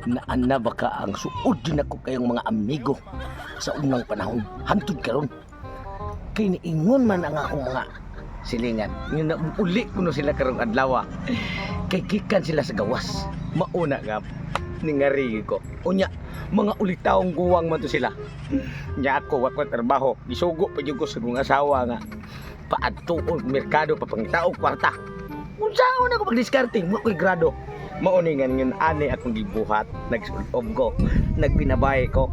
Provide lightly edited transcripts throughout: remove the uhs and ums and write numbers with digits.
Naana ba ka ang suod din ako kayong mga amigo sa unang panahon? Hantod karon. Kay niingon man ang akong mga silingan. Yung uli ko no sila karong adlaw. Kay gikan sila sa gawas. Mauna nga ningari ko. Unya, mga ulitaong guwang man to sila. Nya ako wako trabaho. Gisugo pa jud ko sa kong asawa nga paadto og merkado papangitao kwarta. Unsaon ako magdiskarte mo ko'y grado. Mauningan yun ani akong gibuhat, nagsulob ko, nagpinabay ko.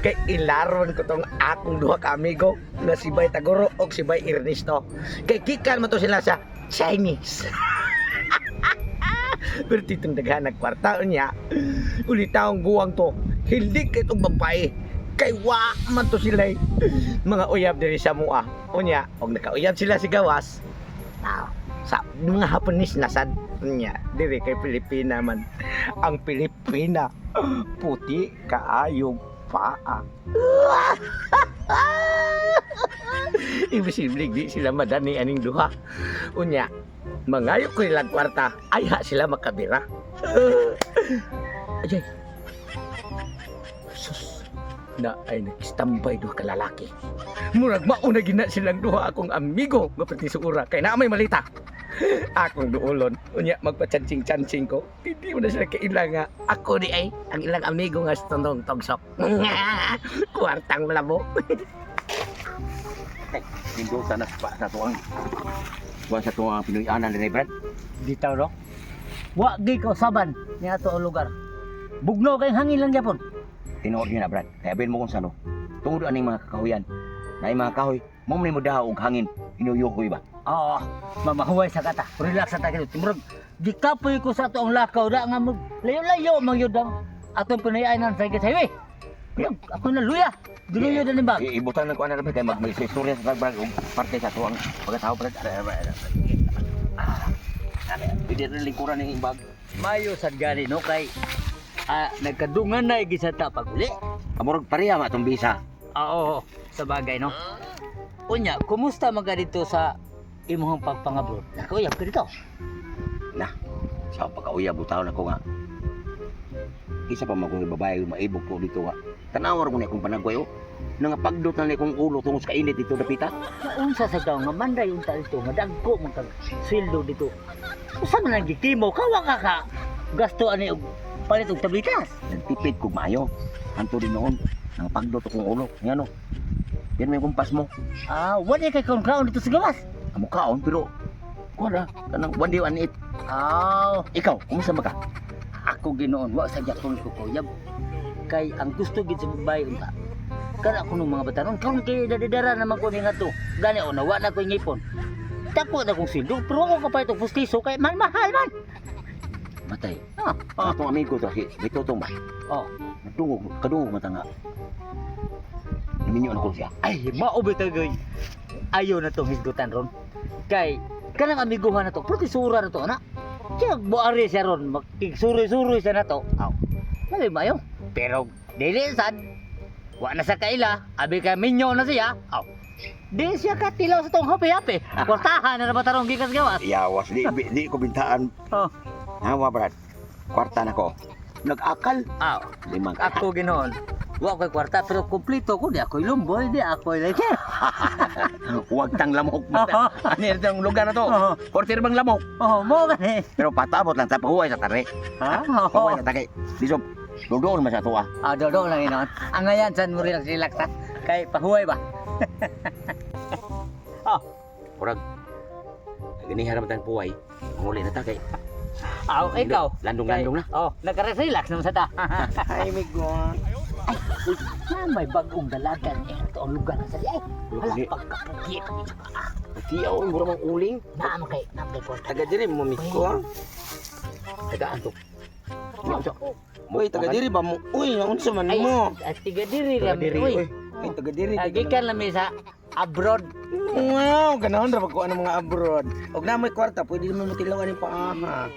Kay ilaron ko tong akong duha ka amigo na si Bay Tagoro o si Bay Ernesto. Kay kikan mo to sila sa Chinese. Pero titong daghan nagkwarta niya, ulitaong guwang to, hindi kay itong babae. Kay wa man to sila mga uyab diri sa mua. Unya, og nakauyab sila si gawas. Sa mga Haponis nasad niya diri kay Pilipina man. Ang Pilipina puti kaayong paa. Imposible di sila madani aning duha. Unya, mangayo ko ilang kwarta ay ha sila makabira. Ajay. Sus. Na ay nagstambay duha ka lalaki. Murag mauna gina silang duha akong amigo nga pati suura kay na may malita. Akong duolon, unya magpa-chansing-chansing ko. Hindi mo na sila kailang nga. Ako di ay, ang ilang amigo nga sa tondong togsok. Kwartang labo. Lindo sana sa tuang. Buwan sa tuang Pinoy-anan ni Brad. Ditaw no? Wa gi ko saban ni ato ang lugar. Bugno kay hangin lang gyapon. Tinuod niya na Brad. Kaya bin mo kung sano. Tungod aning mga kakahuyan. Na mga kahoy, mo man mo daw og hangin. Inuyukoy ba? Oo, mamahuway sa kata. Relax sa tayo. Timurog, di kapoy ko sa ato ang lakaw. Da nga mo, layo-layo mang yun daw. Atong pinayainan sa higit highway. Ako na luya. Diluyo na limbag. Ibutan na ko ana kay mag-istorya sa Brad og parte sa tuang pagkatao Brad. Pwede rin lingkuran ng imbag. Mayo sad gani no kay nagkadungan na gisata paguli. Amorog pareha ma itong bisa. Oo, sa bagay no. Unya, kumusta mga dito sa imong pagpangabroad? Nakuyab ka dito. Na, sa pagkauyab butaw na ko nga. Isa pa magong babae maibog ko dito nga. Tanawar ko na akong panagway oh. Nangapagdot na ni akong ulo tungos kainit dito dapita. Unsa sa daw nga manday unta dito, madagko man kag sweldo dito. Usa man ang gitimo, kawa ka gasto ani og palit og tablitas. Nagtipid ko maayo. Anto din noon. Nangapagdot akong ulo. Yan oh. Yan may kumpas mo. Wala kay kaon dito sa gawas. Amo kaon pero wala. Kanang one day one eat. Ikaw, kumusta ba ka? Ako ginoon, wa sa Japon ko kuyab. Kay ang gusto gid sa babae unta. Kana ko ng mga batanon, karon kay dadidara naman ko ni ngadto. Gani o nawa na ko ngipon. Dako na kong sildo, pero ako kapay itong pustiso kay mahal man. Matay. Atong amigo to, bitutong ba? Kadungog mata nga. Naminyo na ko siya. Ay, maubit agay. Ayaw na tong hisgutan ron. Kay, kanang amiguhan na to, protisura na to, anak. Kaya buari siya ron, magkigsuri-suri siya na to. Sabi mayo. Pero, dili sad. Wa na sa kaila, abi ka minyo na siya. Di siya katilaw sa tong hapi-hapi. Kwartahan na naman tarong gikas gawas. Yawas, di ko bintaan. Hawa Brad, kwarta na ko. Nag-akal. Limang Ako ginoon. Wa ko'y kwarta pero kumplito ko di ako'y lumboy, di ako'y leke. Huwag tang lamok. Ano yung lugar na to? Portir bang lamok? Mo gani. Pero patabot lang sa pahuway sa tare. Pahuway sa tare. Diso, doon naman sa tuwa. Dodo lang ginoon. Ang ngayon san mo relax ha. Kay pahuway ba? Kurag. Ganihan naman tayong puway. Muli na takay. Ikaw. Landong-landong na. Nagka-relax naman sa ta. Ay, migo. May bagong dalagan ito ang lugar sa di ay. Hala Uli. pagkapugi. Siyaw, mura mang uling. Naam kay kwarta. Taga diri mo miss ko. Tagaan to. Uy, taga diri ba mo? Uy, unsa man mo? Tiga diri Taga lang. diri. Uy. Uy, taga diri. Gikan lami sa abroad. Wow, ganaon ra ko ang mga abroad. Og na may kwarta, pwede mo mutilawan ni paaha.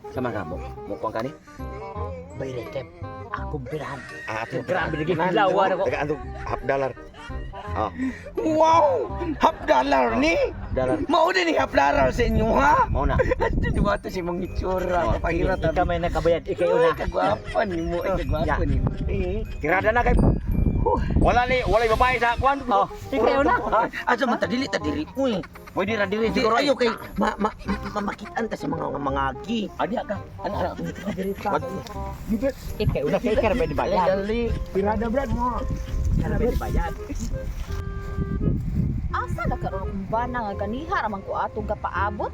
Sama ka mo. Mukuan ka ni? Bayretep. Ako birahan. Ato. Grabe lagi lawan ako. Tagaan to $1. Oh. Wow! Half dollar ni? Dalan. Mao din ni half dollar sa inyo ha? Mao na. Ito di ba ito si mga itsura? Kapahirat Ika may nakabayad, ikaw Ay, na. kagwapan ni mo. Ay, Ya. kagwapan ni mo. Tirada na kay. Wala babae sa kwan. Oh, ikaw na. Asa man tadili uy. Pwede ra diri Di siguro. ayo kay makitaan ta sa mga agi. Adi aga. Ana diri ka. Ikaw na, ikaw na may bayad. Dali. Pirada brad mo. Ikaw na may bayad. Asa na karon kung ba na nga ganiha ramang ko atong kapaabot?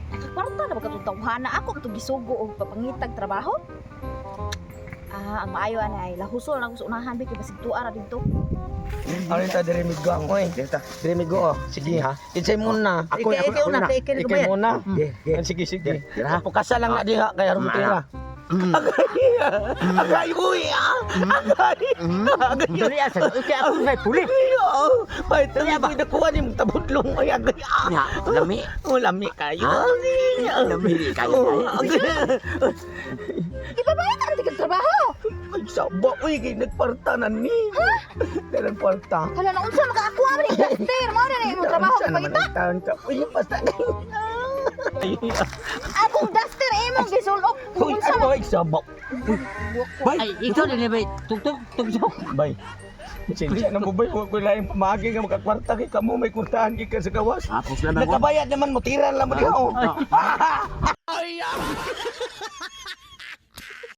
Nakakwarta na ba katong tawhana ako katong gisugo og papangitag trabaho? Ang maayo ana ay lahusol na ko sa unahan bi kay basig tuwa ra dito. Ano ta diri migo ako eh. Diri migo oh. Sige ha. Kinsay mo na. Ikaw na, ikaw na Ikay bayad. mo na. Sige sige. Dira. Pukasa lang na diha kay aron tira. Agay uy ah. Agay. Dali asa, ikaw ako may puli. Ay, tali ba nakuha ni mong tabudlong ay agay. Ya, lami. Lami kayo. Lami kayo. Ibabayad ka ra trabaho. Ay, sabo uy kay nagpartanan ni. Dalan parta. Hala na unsa makakuha man ni Duster, mao na ni imong trabaho Saan naman pagita. ang taon ka? Uy, basta Akong Duster imong gisulok. Uy, Unsa ano man ay sabak? Ay, ikaw din ba? Tugtog. Bay. Pasensya na mo bay, huwag ko lang pamagi nga makakwarta kay kamo may kurtahan kay ka sa gawas. Tapos lang ako. Nakabayad naman mo, tiran lang mo diha oh.